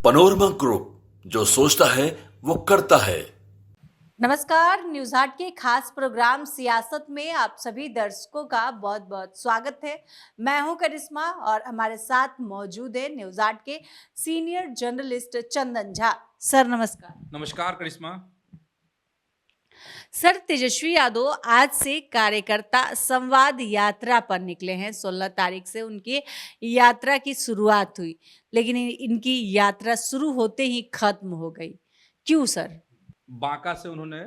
Panorama group, जो सोचता है वो करता है। नमस्कार, न्यूज आर्ट के खास प्रोग्राम सियासत में आप सभी दर्शकों का बहुत बहुत स्वागत है। मैं हूं करिश्मा और हमारे साथ मौजूद है न्यूज आर्ट के senior journalist Chandan Jha. Sir नमस्कार। नमस्कार करिश्मा। सर, तेजस्वी यादव आज से कार्यकर्ता संवाद यात्रा पर निकले हैं। 16 तारीख से उनकी यात्रा की शुरुआत हुई, लेकिन इनकी यात्रा शुरू होते ही खत्म हो गई। क्यों सर? बांका से उन्होंने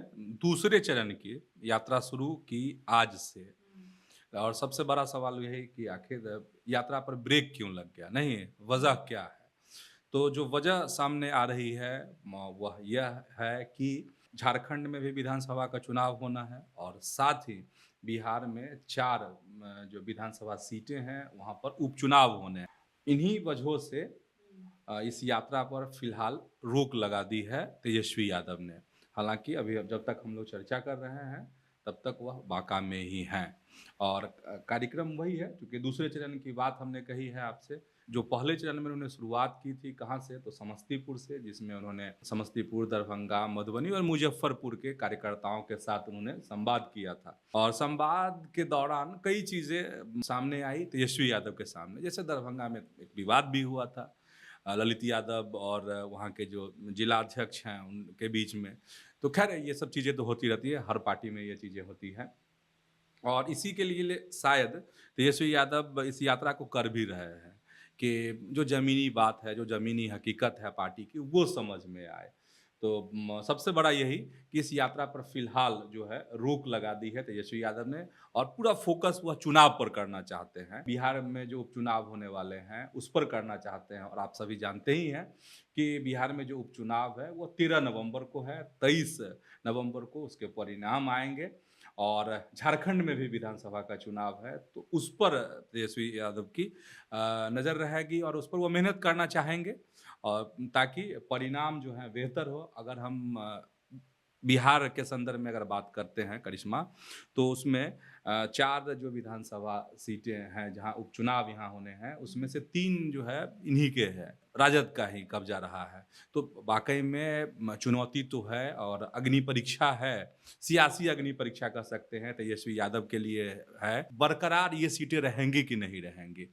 दूसरे चरण की यात्रा शुरू की आज से, और सबसे बड़ा सवाल यह है कि आखिर यात्रा पर ब्रेक क्यों लग गया, नहीं वजह क्या है। तो जो वजह सामने आ रही है वह यह है कि झारखंड में भी विधानसभा का चुनाव होना है और साथ ही बिहार में 4 जो विधानसभा सीटें हैं वहाँ पर उपचुनाव होने हैं। इन्हीं वजहों से इस यात्रा पर फिलहाल रोक लगा दी है तेजस्वी यादव ने। हालांकि अभी जब तक हम लोग चर्चा कर रहे हैं तब तक वह बांका में ही हैं और कार्यक्रम वही है। क्योंकि दूसरे चरण की बात हमने कही है आपसे, जो पहले चरण में उन्होंने शुरुआत की थी कहाँ से, तो समस्तीपुर से, जिसमें उन्होंने समस्तीपुर, दरभंगा, मधुबनी और मुजफ्फरपुर के कार्यकर्ताओं के साथ उन्होंने संवाद किया था। और संवाद के दौरान कई चीज़ें सामने आई तेजस्वी यादव के सामने। जैसे दरभंगा में एक विवाद भी हुआ था ललित यादव और वहाँ के जो जिला अध्यक्ष हैं उनके बीच में। तो खैर ये सब चीज़ें तो होती रहती है, हर पार्टी में ये चीज़ें होती हैं और इसी के लिए शायद तेजस्वी यादव इस यात्रा को कर भी रहे हैं कि जो ज़मीनी बात है, जो ज़मीनी हकीकत है पार्टी की, वो समझ में आए। तो सबसे बड़ा यही कि इस यात्रा पर फिलहाल जो है रोक लगा दी है तेजस्वी यादव ने और पूरा फोकस वह चुनाव पर करना चाहते हैं। बिहार में जो उपचुनाव होने वाले हैं उस पर करना चाहते हैं और आप सभी जानते ही हैं कि बिहार में जो उपचुनाव है वो 13 नवंबर को है। 23 नवंबर को उसके परिणाम आएंगे और झारखंड में भी विधानसभा का चुनाव है, तो उस पर तेजस्वी यादव की नज़र रहेगी और उस पर वो मेहनत करना चाहेंगे और ताकि परिणाम जो है बेहतर हो। अगर हम बिहार के संदर्भ में अगर बात करते हैं करिश्मा, तो उसमें 4 जो विधानसभा सीटें हैं जहां उपचुनाव यहाँ होने हैं, उसमें से 3 जो है इन्हीं के हैं, राजद का ही कब्जा रहा है। तो वाकई में चुनौती तो है और अग्नि परीक्षा है, सियासी अग्नि परीक्षा कह सकते हैं तेजस्वी यादव के लिए है। बरकरार ये सीटें रहेंगी कि नहीं रहेंगी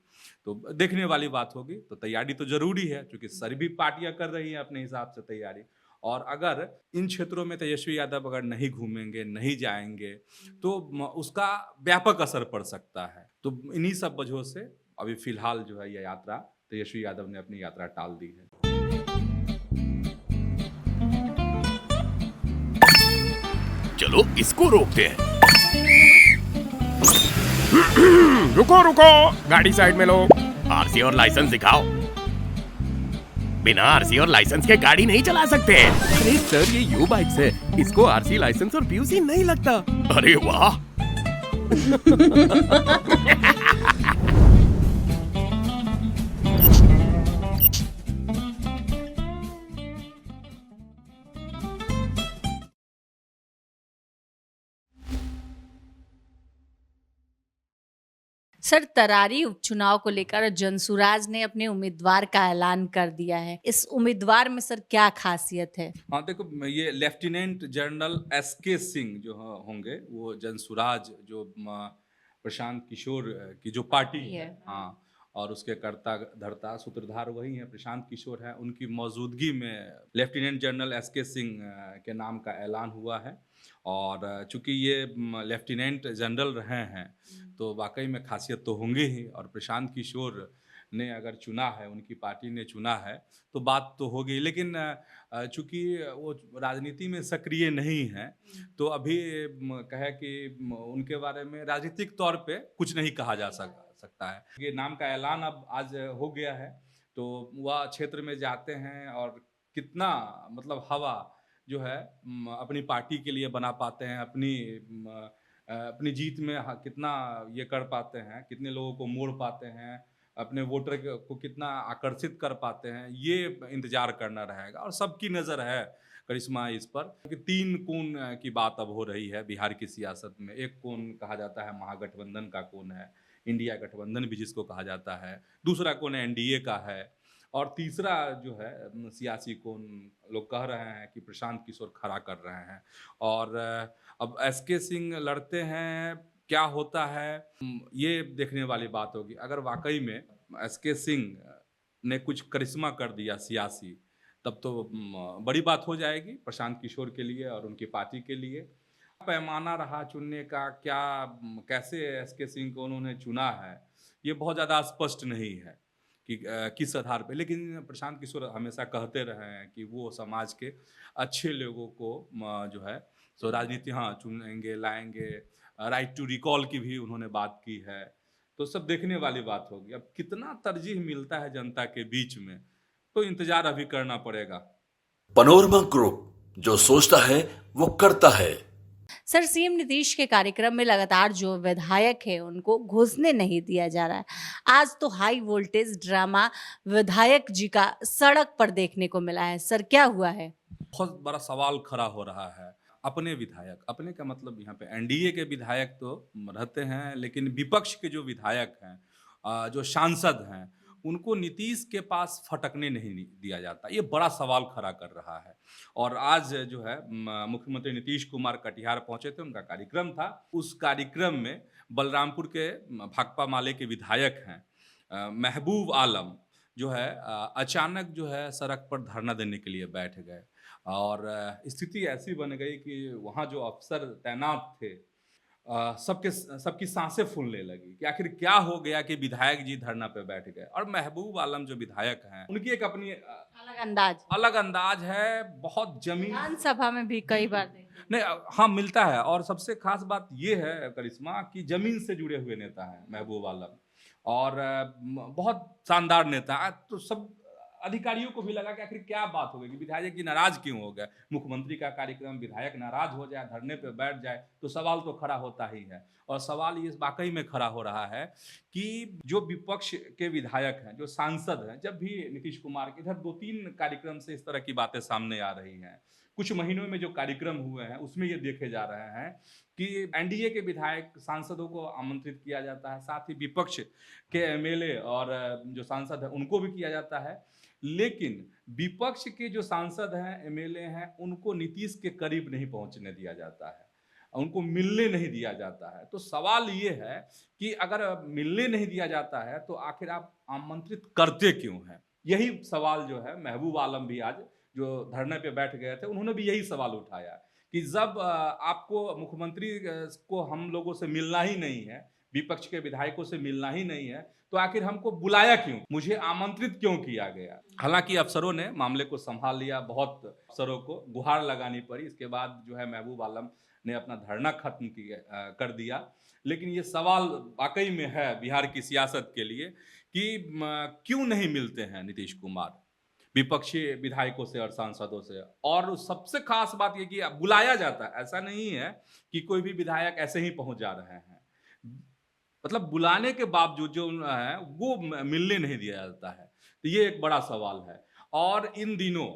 तो देखने वाली बात होगी। तो तैयारी तो जरूरी है क्योंकि सभी पार्टियां कर रही हैं अपने हिसाब से तैयारी, और अगर इन क्षेत्रों में तेजस्वी यादव अगर नहीं घूमेंगे, नहीं जाएंगे, तो उसका व्यापक असर पड़ सकता है। तो इन्हीं सब वजहों से अभी फिलहाल जो है यह यात्रा तेजस्वी यादव ने अपनी यात्रा टाल दी है। चलो इसको रोकते हैं। रुको रुको, गाड़ी साइड में लो। आरसी और लाइसेंस दिखाओ। बिना आरसी और लाइसेंस के गाड़ी नहीं चला सकते। अरे सर, ये यू बाइक्स है, इसको आरसी, लाइसेंस और पीयूसी नहीं लगता। अरे वाह। सर, तरारी उपचुनाव को लेकर जनसुराज ने अपने उम्मीदवार का ऐलान कर दिया है। इस उम्मीदवार में सर क्या खासियत है? हाँ देखो, ये लेफ्टिनेंट जनरल SK सिंह जो होंगे, वो जनसुराज जो प्रशांत किशोर की जो पार्टी है, हाँ, और उसके कर्ता धर्ता सूत्रधार वही हैं, प्रशांत किशोर हैं। उनकी मौजूदगी में लेफ्टिनेंट जनरल SK सिंह के नाम का ऐलान हुआ है। और चूंकि ये लेफ्टिनेंट जनरल रहे हैं तो वाकई में खासियत तो होंगी ही, और प्रशांत किशोर ने अगर चुना है, उनकी पार्टी ने चुना है, तो बात तो होगी। लेकिन चूंकि वो राजनीति में सक्रिय नहीं हैं तो अभी कहे कि उनके बारे में राजनीतिक तौर पे कुछ नहीं कहा जा सकता है। ये नाम का ऐलान अब आज हो गया है, तो वह क्षेत्र में जाते हैं और कितना मतलब हवा जो है अपनी पार्टी के लिए बना पाते हैं, अपनी जीत में कितना ये कर पाते हैं, कितने लोगों को मोड़ पाते हैं, अपने वोटर को कितना आकर्षित कर पाते हैं, ये इंतजार करना रहेगा। और सबकी नज़र है करिश्मा इस पर कि 3 कोण की बात अब हो रही है बिहार की सियासत में। एक कोण कहा जाता है महागठबंधन का कोण है, इंडिया गठबंधन भी जिसको कहा जाता है। दूसरा कोण NDA का है और तीसरा जो है सियासी कौन लोग कह रहे हैं कि प्रशांत किशोर खड़ा कर रहे हैं। और अब एसके सिंह लड़ते हैं, क्या होता है ये देखने वाली बात होगी। अगर वाकई में एसके सिंह ने कुछ करिश्मा कर दिया सियासी, तब तो बड़ी बात हो जाएगी प्रशांत किशोर के लिए और उनकी पार्टी के लिए। पैमाना रहा चुनने का, क्या कैसे एसके सिंह को उन्होंने चुना है, ये बहुत ज़्यादा स्पष्ट नहीं है कि किस आधार पे। लेकिन प्रशांत किशोर हमेशा कहते रहे हैं कि वो समाज के अच्छे लोगों को जो है सो राजनीति चुनेंगे, लाएंगे। राइट टू रिकॉल की भी उन्होंने बात की है। तो सब देखने वाली बात होगी। अब कितना तरजीह मिलता है जनता के बीच में, तो इंतजार अभी करना पड़ेगा। पनोरमा ग्रुप, जो सोचता है वो करता है। सर, सीएम नीतीश के कार्यक्रम में लगातार जो विधायक है उनको घुसने नहीं दिया जा रहा है। आज तो हाई वोल्टेज ड्रामा विधायक जी का सड़क पर देखने को मिला है। सर, क्या हुआ है? बहुत बड़ा सवाल खड़ा हो रहा है। अपने विधायक, अपने का मतलब यहाँ पे एनडीए के विधायक तो रहते हैं, लेकिन विपक्ष के जो विधायक हैं, जो सांसद हैं, उनको नीतीश के पास फटकने नहीं दिया जाता। ये बड़ा सवाल खड़ा कर रहा है। और आज जो है मुख्यमंत्री नीतीश कुमार कटिहार पहुंचे थे, उनका कार्यक्रम था। उस कार्यक्रम में बलरामपुर के भाकपा माले के विधायक हैं महबूब आलम जो है अचानक जो है सड़क पर धरना देने के लिए बैठ गए। और स्थिति ऐसी बन गई कि वहाँ जो अफसर तैनात थे सबकी सांसें फूलने लगी कि आखिर क्या हो गया कि विधायक जी धरना पे बैठ गए। और महबूब आलम जो विधायक हैं, उनकी एक अपनी अलग अंदाज है, बहुत जमीन विधानसभा में भी कई बार नहीं मिलता है। और सबसे खास बात ये है करिश्मा कि जमीन से जुड़े हुए नेता हैं महबूब आलम, और बहुत शानदार नेता है। तो सब अधिकारियों को भी लगा कि आखिर क्या बात हो गई कि विधायक जी नाराज क्यों हो गए। मुख्यमंत्री का कार्यक्रम, विधायक नाराज हो जाए, धरने पे बैठ जाए, तो सवाल तो खड़ा होता ही है। और सवाल ये वाकई में खड़ा हो रहा है कि जो विपक्ष के विधायक हैं, जो सांसद हैं, जब भी नीतीश कुमार के इधर 2-3 कार्यक्रम से इस तरह की बातें सामने आ रही हैं। कुछ महीनों में जो कार्यक्रम हुए हैं उसमें ये देखे जा रहे हैं कि एनडीए के विधायक सांसदों को आमंत्रित किया जाता है, साथ ही विपक्ष के एमएलए और जो सांसद हैं उनको भी किया जाता है। लेकिन विपक्ष के जो सांसद हैं, एमएलए हैं, उनको नीतीश के करीब नहीं पहुंचने दिया जाता है, उनको मिलने नहीं दिया जाता है। तो सवाल ये है कि अगर मिलने नहीं दिया जाता है तो आखिर आप आमंत्रित करते क्यों हैं? यही सवाल जो है महबूब आलम भी आज जो धरने पे बैठ गए थे, उन्होंने भी यही सवाल उठाया कि जब आपको मुख्यमंत्री को हम लोगों से मिलना ही नहीं है, विपक्ष के विधायकों से मिलना ही नहीं है, तो आखिर हमको बुलाया क्यों, मुझे आमंत्रित क्यों किया गया। हालांकि अफसरों ने मामले को संभाल लिया, बहुत अफसरों को गुहार लगानी पड़ी। इसके बाद जो है महबूब आलम ने अपना धरना खत्म कर दिया। लेकिन ये सवाल वाकई में है बिहार की सियासत के लिए कि क्यों नहीं मिलते हैं नीतीश कुमार विपक्षी विधायकों से और सांसदों से। और सबसे खास बात ये कि बुलाया जाता है, ऐसा नहीं है कि कोई भी विधायक ऐसे ही पहुंच जा रहे हैं, मतलब बुलाने के बावजूद जो है वो मिलने नहीं दिया जाता है। तो ये एक बड़ा सवाल है। और इन दिनों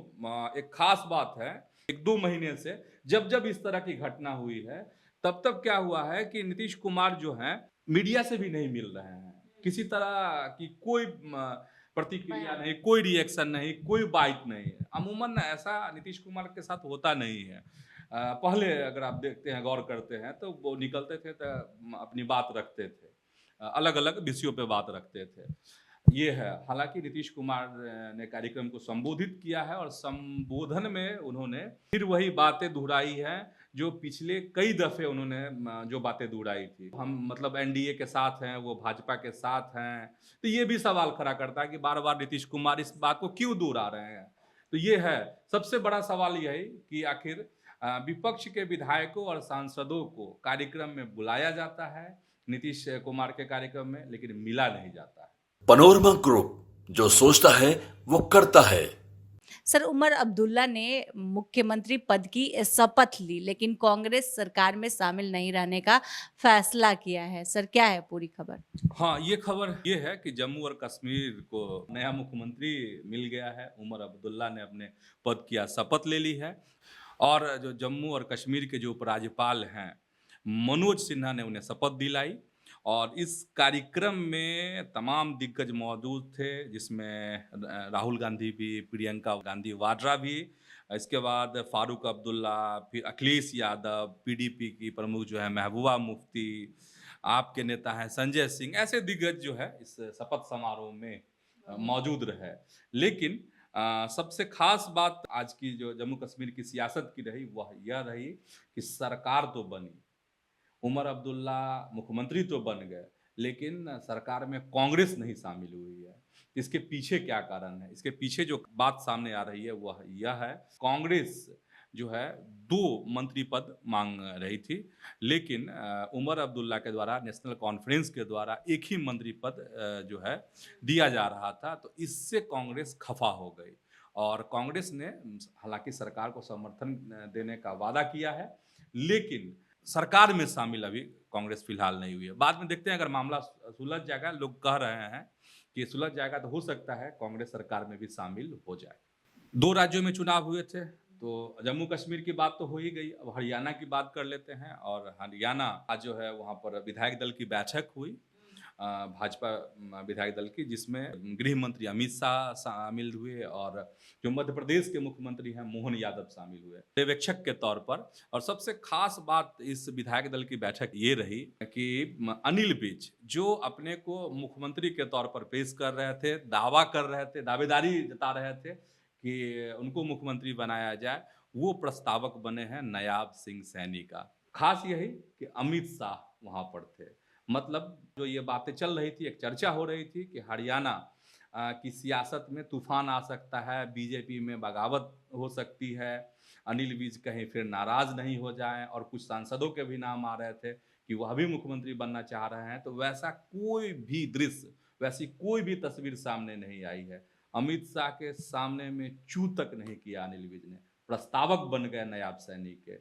एक खास बात है, 1-2 महीने से जब इस तरह की घटना हुई है, तब क्या हुआ है कि नीतीश कुमार जो है मीडिया से भी नहीं मिल रहे हैं, किसी तरह की कोई प्रतिक्रिया नहीं, कोई रिएक्शन नहीं, कोई बाइट नहीं है। अमूमन ऐसा नीतीश कुमार के साथ होता नहीं है। पहले अगर आप देखते हैं, गौर करते हैं, तो वो निकलते थे तो अपनी बात रखते थे, अलग अलग विषयों पे बात रखते थे। ये है। हालांकि नीतीश कुमार ने कार्यक्रम को संबोधित किया है और संबोधन में उन्होंने फिर वही बातें दोहराई हैं जो पिछले कई दफे उन्होंने जो बातें दोहराई थी। हम मतलब एनडीए के साथ हैं, वो भाजपा के साथ हैं। तो ये भी सवाल खड़ा करता है कि बार बार नीतीश कुमार इस बात को क्यों दोहरा रहे हैं। तो ये है सबसे बड़ा सवाल, यही कि आखिर विपक्ष के विधायकों और सांसदों को कार्यक्रम में बुलाया जाता है नीतीश कुमार के कार्यक्रम में, लेकिन मिला नहीं जाता है। पनोरमा ग्रुप, जो सोचता है वो करता है। सर, उमर अब्दुल्ला ने मुख्यमंत्री पद की शपथ ली, लेकिन कांग्रेस सरकार में शामिल नहीं रहने का फैसला किया है। सर, क्या है पूरी खबर? हाँ, ये खबर ये है कि जम्मू और कश्मीर को नया मुख्यमंत्री मिल गया है। उमर अब्दुल्ला ने अपने पद की शपथ ले ली है और जो जम्मू और कश्मीर के जो उपराज्यपाल हैं मनोज सिन्हा ने उन्हें शपथ दिलाई। और इस कार्यक्रम में तमाम दिग्गज मौजूद थे, जिसमें राहुल गांधी भी, प्रियंका गांधी वाड्रा भी, इसके बाद फारूक अब्दुल्ला, फिर अखिलेश यादव, पीडीपी की प्रमुख जो है महबूबा मुफ्ती, आपके नेता हैं संजय सिंह, ऐसे दिग्गज जो है इस शपथ समारोह में मौजूद रहे। लेकिन सबसे खास बात आज की जो जम्मू कश्मीर की सियासत की रही वह यह रही कि सरकार तो बनी, उमर अब्दुल्ला मुख्यमंत्री तो बन गए, लेकिन सरकार में कांग्रेस नहीं शामिल हुई है। इसके पीछे क्या कारण है? इसके पीछे जो बात सामने आ रही है वह यह है, कांग्रेस जो है 2 मंत्री पद मांग रही थी, लेकिन उमर अब्दुल्ला के द्वारा, नेशनल कॉन्फ्रेंस के द्वारा एक ही मंत्री पद जो है दिया जा रहा था। तो इससे कांग्रेस खफा हो गई और कांग्रेस ने हालांकि सरकार को समर्थन देने का वादा किया है, लेकिन सरकार में शामिल अभी कांग्रेस फिलहाल नहीं हुई है। बाद में देखते हैं, अगर मामला सुलझ जाएगा, लोग कह रहे हैं कि सुलझ जाएगा, तो हो सकता है कांग्रेस सरकार में भी शामिल हो जाए। 2 राज्यों में चुनाव हुए थे, तो जम्मू कश्मीर की बात तो हो ही गई। अब हरियाणा की बात कर लेते हैं। और हरियाणा आज जो है वहाँ पर विधायक दल की बैठक हुई, भाजपा विधायक दल की, जिसमें गृह मंत्री अमित शाह शामिल हुए और जो मध्य प्रदेश के मुख्यमंत्री हैं मोहन यादव शामिल हुए पर्यवेक्षक के तौर पर। और सबसे खास बात इस विधायक दल की बैठक ये रही कि अनिल विज जो अपने को मुख्यमंत्री के तौर पर पेश कर रहे थे, दावा कर रहे थे, दावेदारी जता रहे थे कि उनको मुख्यमंत्री बनाया जाए, वो प्रस्तावक बने हैं नायाब सिंह सैनी का। खास यही कि अमित शाह वहाँ पर थे। मतलब जो ये बातें चल रही थी, एक चर्चा हो रही थी कि हरियाणा की सियासत में तूफान आ सकता है, बीजेपी में बगावत हो सकती है, अनिल विज कहीं फिर नाराज नहीं हो जाएं, और कुछ सांसदों के भी नाम आ रहे थे कि वह भी मुख्यमंत्री बनना चाह रहे हैं। तो वैसा कोई भी दृश्य, वैसी कोई भी तस्वीर सामने नहीं आई है। अमित शाह के सामने में चू तक नहीं किया अनिल विज ने, प्रस्तावक बन गए नायाब सैनी के।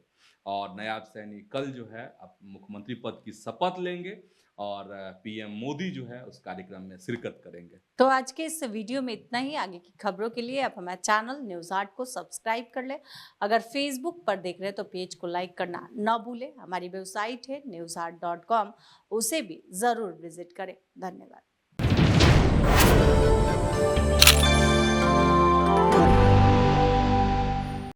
और नायाब सैनी कल जो है अब मुख्यमंत्री पद की शपथ लेंगे और पीएम मोदी जो है उस कार्यक्रम में शिरकत करेंगे। तो आज के इस वीडियो में इतना ही। आगे की खबरों के लिए आप हमारे चैनल न्यूज़ 8 को सब्सक्राइब कर ले। अगर फेसबुक पर देख रहे हैं तो पेज को लाइक करना ना भूलें। हमारी वेबसाइट है news8.com, उसे भी जरूर विजिट करें। धन्यवाद।